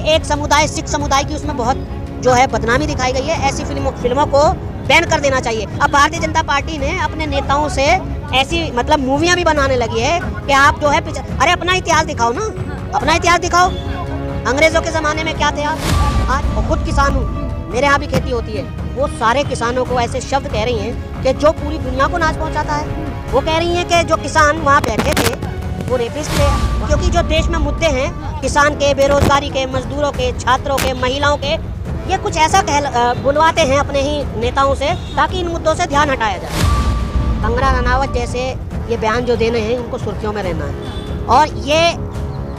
एक समुदाय सिख समुदाय की उसमें बहुत जो है बदनामी दिखाई गई है। ऐसी फिल्मों को बैन कर देना चाहिए। अब भारतीय जनता पार्टी ने अपने नेताओं से ऐसी मतलब मूवियाँ भी बनाने लगी है कि आप जो है अरे अपना इतिहास दिखाओ ना, अपना इतिहास दिखाओ। अंग्रेजों के ज़माने में क्या थे आप? आज खुद किसान हूँ, मेरे यहाँ भी खेती होती है। वो सारे किसानों को ऐसे शब्द कह रही हैं कि जो पूरी दुनिया को नाच पहुँचाता है। वो कह रही हैं कि जो किसान वहाँ बैठे थे वो रेपिस्ट थे, क्योंकि जो देश में मुद्दे हैं किसान के, बेरोजगारी के, मजदूरों के, छात्रों के, महिलाओं के, ये कुछ ऐसा बुलवाते हैं अपने ही नेताओं से ताकि इन मुद्दों से ध्यान हटाया जाए। कंगना रनावत जैसे ये बयान जो देने हैं उनको सुर्खियों में रहना है। और ये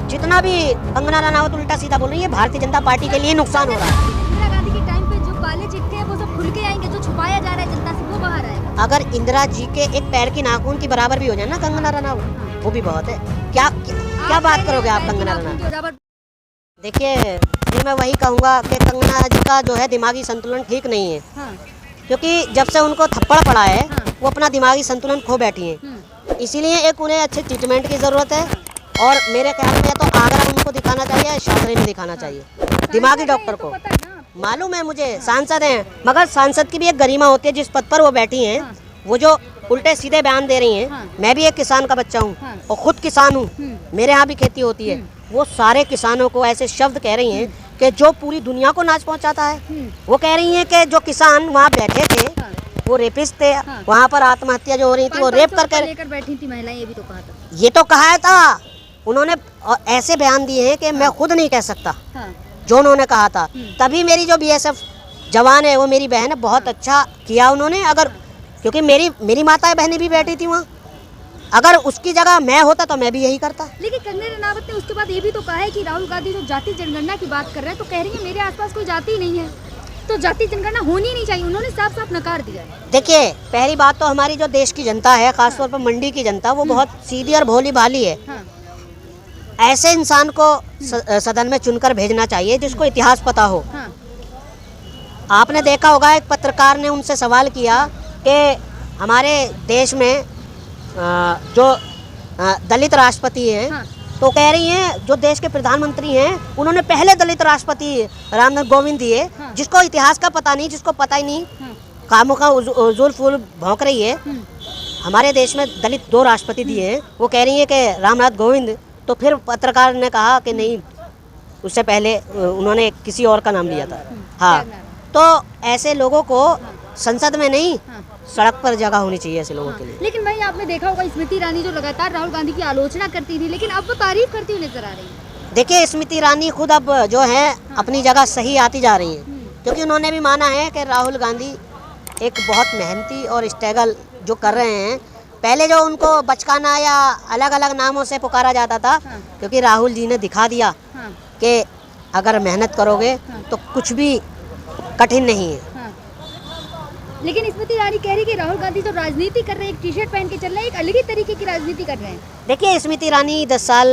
जितना भी कंगना रनावत उल्टा सीधा बोल रही है, भारतीय जनता पार्टी के लिए नुकसान हो रहा है। इंदिरा गांधी के टाइम पे जो काले चिट्ठे हैं वो सब खुल के आएंगे, जो छुपाया जा रहा है जनता से वो बाहर आएगा। अगर इंदिरा जी के एक पैर की नाखून की बराबर भी हो जाए ना कंगना रनावत, वो भी बहुत है। क्या बात करोगे आप कंगना रनावत? देखिए मैं वही कहूँगा कि कंगना जी का जो है दिमागी संतुलन ठीक नहीं है। क्योंकि जब से उनको थप्पड़ पड़ा है वो अपना दिमागी संतुलन खो बैठी हैं। इसीलिए एक उन्हें अच्छे ट्रीटमेंट की ज़रूरत है। और मेरे ख्याल में तो आगरा उनको दिखाना चाहिए या शादरी में दिखाना चाहिए दिमागी डॉक्टर को। मालूम है मुझे सांसद हैं, मगर सांसद की भी एक गरिमा होती है। जिस पद पर वो बैठी हैं वो जो उल्टे सीधे बयान दे रही हैं। मैं भी एक किसान का बच्चा हूँ और ख़ुद किसान हूँ, मेरे यहाँ भी खेती होती है। वो सारे किसानों को ऐसे शब्द कह रही हैं कि जो पूरी दुनिया को नाच पहुँचाता है। वो कह रही हैं कि जो किसान वहाँ बैठे थे वो रेपिस्ट थे। वहाँ पर आत्महत्या जो हो रही थी वो रेप करके लेकर बैठी थी महिलाएं, ये भी तो कहा था। ये तो कहा था उन्होंने, ऐसे बयान दिए हैं कि मैं खुद नहीं कह सकता जो उन्होंने कहा था। तभी मेरी जो बीएसएफ जवान है वो मेरी बहन है, बहुत अच्छा किया उन्होंने। अगर क्योंकि मेरी माताएं बहनें भी बैठी थी वहाँ, अगर उसकी जगह मैं होता तो मैं भी यही करता। लेकिन कंगना रनावत ने उसके बाद ये भी तो कहा है कि राहुल गांधी जो जाति जनगणना की बात कर रहे हैं तो कह रही है मेरे आसपास कोई जाति ही नहीं है, तो जाति जनगणना होनी नहीं चाहिए। उन्होंने साफ साफ नकार दिया है। देखिए पहली बात तो हमारी जो देश की जनता है, खासतौर पर मंडी की जनता, वो बहुत सीधी और भोली भाली है। ऐसे इंसान को सदन में चुनकर भेजना चाहिए जिसको इतिहास पता हो। आपने देखा होगा एक पत्रकार ने उनसे सवाल किया कि हमारे देश में जो दलित राष्ट्रपति हैं, तो कह रही हैं जो देश के प्रधानमंत्री हैं उन्होंने पहले दलित राष्ट्रपति रामनाथ कोविंद दिए, जिसको इतिहास का पता नहीं, जिसको पता ही नहीं, खामोखा उजूल फूल भौंक रही है। हमारे देश में दलित 2 राष्ट्रपति दिए हैं, वो कह रही है कि रामनाथ कोविंद। तो फिर पत्रकार ने कहा कि नहीं, उससे पहले उन्होंने किसी और का नाम लिया था। हाँ, तो ऐसे लोगों को संसद में नहीं सड़क पर जगह होनी चाहिए ऐसे लोगों के लिए। लेकिन भाई आपने देखा होगा स्मृति ईरानी जो लगातार राहुल गांधी की आलोचना करती थी, लेकिन अब वो तारीफ करती हुई नजर आ रही है। देखिए स्मृति ईरानी खुद अब जो है अपनी जगह सही आती जा रही हैं, क्योंकि उन्होंने भी माना है कि राहुल गांधी एक बहुत मेहनती और स्ट्रगल जो कर रहे हैं। पहले जो उनको बचकाना या अलग अलग नामों से पुकारा जाता था, क्योंकि राहुल जी ने दिखा दिया कि अगर मेहनत करोगे तो कुछ भी कठिन नहीं है। लेकिन स्मृति ईरानी कह रही है कि राहुल गांधी जो राजनीति कर रहे हैं, एक टी शर्ट पहन के चल रहे हैं, एक अलग ही तरीके की राजनीति कर रहे हैं। देखिए स्मृति ईरानी 10 साल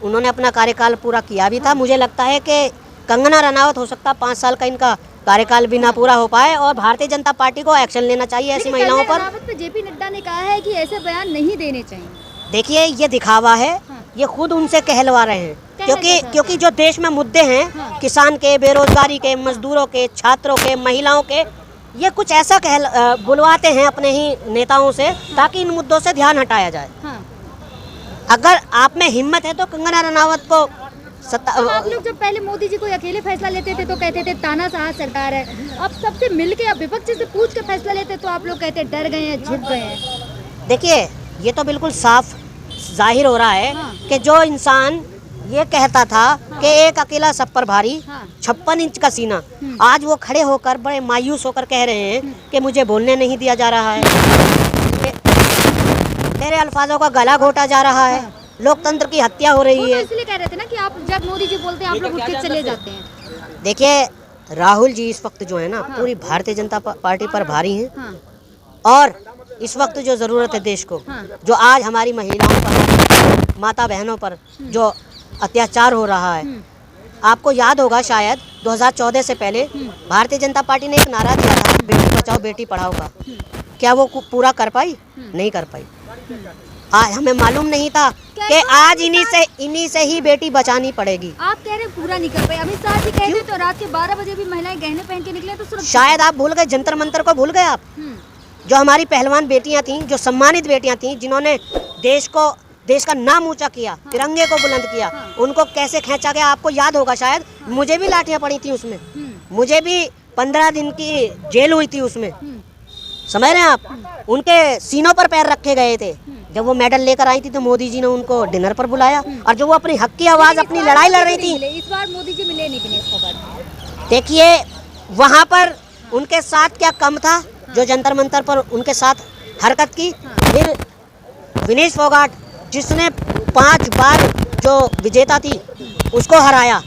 उन्होंने अपना कार्यकाल पूरा किया भी था। मुझे लगता है कि कंगना रनावत हो सकता 5 साल का इनका कार्यकाल भी ना पूरा हो पाए, और भारतीय जनता पार्टी को एक्शन लेना चाहिए ऐसी महिलाओं पर। जेपी नड्डा ने कहा है कि ऐसे बयान नहीं देने चाहिए। देखिए ये दिखावा है, ये खुद उनसे कहलवा रहे हैं, क्योंकि जो देश में मुद्दे हैं किसान के, बेरोजगारी के, मजदूरों के, छात्रों के, महिलाओं के, ये कुछ ऐसा बुलवाते हैं अपने ही नेताओं से ताकि इन मुद्दों से ध्यान हटाया जाए। अगर आप में हिम्मत है तो कंगना रनावत को आप लोग जब पहले मोदी जी कोई अकेले फैसला लेते थे तो कहते थे तानाशाह सरकार है, अब सबसे मिलके अब विपक्ष से पूछ के फैसला लेते तो आप लोग कहते डर गए हैं, झुक गए हैं। देखिए ये तो बिल्कुल साफ जाहिर हो रहा है कि जो इंसान ये कहता था कि एक अकेला सब पर भारी, 56 इंच का सीना, आज वो खड़े होकर बड़े मायूस होकर कह रहे हैं कि मुझे बोलने नहीं दिया जा रहा है, तेरे अल्फाजों का गला घोटा जा रहा है, लोकतंत्र की हत्या हो रही है। इसलिए कह रहे थे ना कि आप जब मोदी जी बोलते हैं आप लोग उठ के चले जाते हैं। देखिए राहुल जी इस वक्त जो है ना पूरी भारतीय जनता पार्टी पर भारी हैं, और इस वक्त जो ज़रूरत है देश को, जो आज हमारी महिलाओं पर, माता बहनों पर जो अत्याचार हो रहा है, आपको याद होगा शायद 2014 से पहले भारतीय जनता पार्टी ने एक नारा दिया था बेटी बचाओ बेटी पढ़ाओ का। क्या वो पूरा कर पाई? नहीं कर पाई। हमें मालूम नहीं था कि आज इन्हीं से ही बेटी बचानी पड़ेगी। आप कह रहे हैं पूरा नहीं कर पाए। अमित शाह जी कहते तो रात के 12 बजे भी महिलाएं गहने पहन के निकले तो सुरक्षित। शायद आप भूल गए, जंतर मंतर को भूल गए आप। जो हमारी पहलवान बेटियां थीं, जो सम्मानित बेटियां थीं, जिन्होंने देश का नाम ऊंचा किया, तिरंगे को बुलंद किया, उनको कैसे खींचा गया आपको याद होगा शायद। मुझे भी लाठियां पड़ी थी उसमें, मुझे भी 15 दिन की जेल हुई थी उसमें, समझ रहे हैं आप। उनके सीनों पर पैर रखे गए थे। जब वो मेडल लेकर आई थी तो मोदी जी ने उनको डिनर पर बुलाया, और जो वो अपनी हक की आवाज, अपनी लड़ाई लड़ रही थी। इस बार मोदी जी मिले नहीं इसको। देखिए वहां पर उनके साथ क्या कम था जो जंतर मंतर पर उनके साथ हरकत की। फिर विनेश फोगाट जिसने 5 बार जो विजेता थी उसको हराया।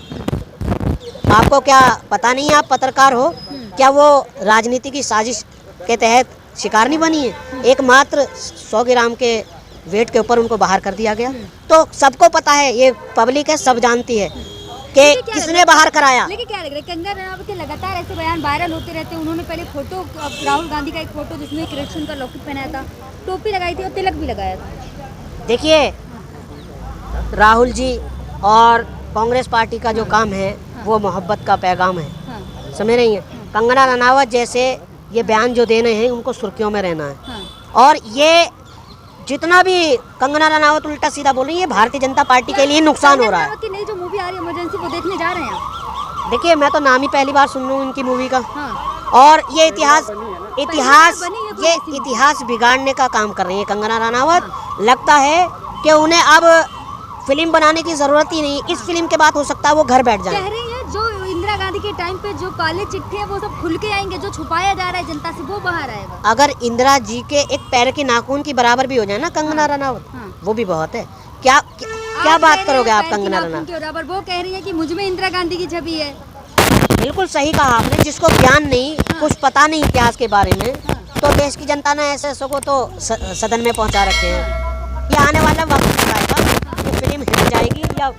आपको क्या पता नहीं, आप पत्रकार हो, क्या वो राजनीति की साजिश के तहत शिकार नहीं बनी है? एकमात्र 100 ग्राम के वेट के ऊपर उनको बाहर कर दिया गया। तो सबको पता है, ये पब्लिक है, सब जानती है कि किसने बाहर कराया। लेकिन क्या लग रहा है, कंगना रनावत के लगातार ऐसे बयान वायरल होते रहते हैं। उन्होंने पहले फोटो, राहुल गांधी का एक फोटो जिसमें कृष्ण का लॉकेट पहनाया था, टोपी लगाई थी और तिलक भी लगाया था। देखिए राहुल जी और कांग्रेस पार्टी का जो काम है वो मोहब्बत का पैगाम है, समझ रही हैं। कंगना रनावत जैसे ये बयान जो देने हैं उनको सुर्खियों में रहना है। और ये जितना भी कंगना रनावत उल्टा सीधा बोल रही है, भारतीय जनता पार्टी के लिए नुकसान हो रहा है। कि नहीं, जो मूवी आ रही है इमरजेंसी, वो देखने जा रहे हैं? देखिए मैं तो नाम ही पहली बार सुन रहा हूँ इनकी मूवी का। और ये इतिहास बिगाड़ने का काम कर रही है कंगना रनावत। लगता है कि उन्हें अब फिल्म बनाने की जरूरत ही नहीं, इस फिल्म के बाद हो सकता है वो घर बैठ जाए। कह रही है जो इंदिरा गांधी के टाइम पे जो काले चिट्ठे हैं वो सब खुल के आएंगे, जो छुपाया जा रहा है जनता से वो बाहर आएगा। अगर इंदिरा जी के एक पैर के नाखून की बराबर भी हो जाए ना कंगना रनावत, वो भी बहुत है। क्या बात करोगे आप कंगना रनावत के बराबर? वो कह रही है कि मुझ में इंदिरा गांधी की छवि है। बिल्कुल सही कहा आपने। जिसको ज्ञान नहीं, कुछ पता नहीं इतिहास के बारे में, तो देश की जनता ने ऐसे को तो सदन में पहुंचा रखे हैं। ये आने वाला वक्त बताएगा कि फिल्म हिट जाएगी या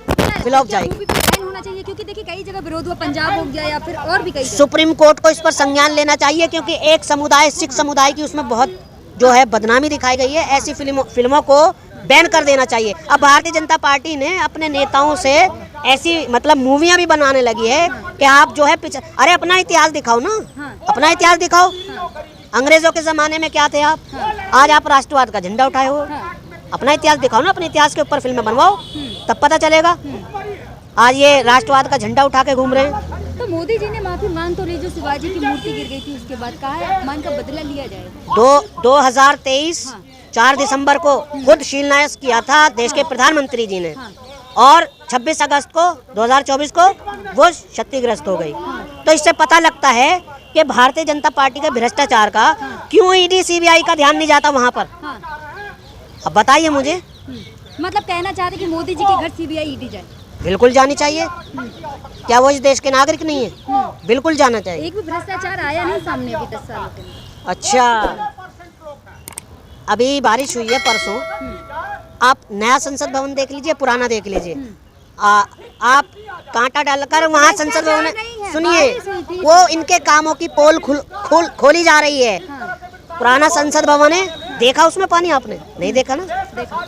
फ्लॉप जाएगी। होना चाहिए क्योंकि देखिए कई जगह विरोध हुआ, पंजाब हो गया या फिर और भी कई। सुप्रीम कोर्ट को इस पर संज्ञान लेना चाहिए, क्योंकि एक समुदाय, सिख समुदाय की उसमें बहुत जो है बदनामी दिखाई गई है। ऐसी फिल्मों को बैन कर देना चाहिए। अब भारतीय जनता पार्टी ने अपने नेताओं से ऐसी मतलब मूवियां भी बनाने लगी है कि आप जो है अरे अपना इतिहास दिखाओ ना, अपना इतिहास दिखाओ। अंग्रेजों के ज़माने में क्या थे आप, आज आप राष्ट्रवाद का झंडा उठाए हो। अपना इतिहास दिखाओ ना, अपने इतिहास के ऊपर फिल्में बनवाओ, तब पता चलेगा। आज ये राष्ट्रवाद का झंडा उठा के घूम रहे हैं। तो मोदी जी ने माफी मांग तो ली, जो शिवाजी की मूर्ति गिर गई थी उसके बाद, कहा है अपमान का बदला लिया जाएगा। 2023 4 दिसंबर को खुद शिलान्यास किया था देश के प्रधानमंत्री जी ने, और 26 अगस्त को 2024 को वो क्षतिग्रस्त हो गई। तो इससे पता लगता है कि भारतीय जनता पार्टी के भ्रष्टाचार का क्यों ईडी सीबीआई का ध्यान नहीं जाता वहाँ पर। अब बताइए मुझे। मतलब कहना चाहते कि मोदी जी के घर सीबीआई ईडी जाए? बिल्कुल जानी चाहिए। क्या वो इस देश के नागरिक नहीं है? बिल्कुल जाना चाहिए। एक भी भ्रष्टाचार आया नहीं सामने अभी 10 सालों के अंदर। अच्छा, अभी बारिश हुई है परसों, आप नया संसद भवन देख लीजिए, पुराना देख लीजिए। आप कांटा डालकर वहाँ संसद भवन, सुनिए, वो इनके कामों की पोल खोली जा रही है। पुराना संसद भवन है, देखा उसमें पानी आपने? नहीं देखा ना।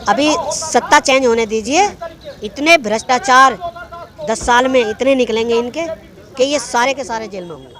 अभी सत्ता चेंज होने दीजिए। इतने भ्रष्टाचार 10 साल में इतने निकलेंगे इनके कि ये सारे के सारे जेल में होंगे।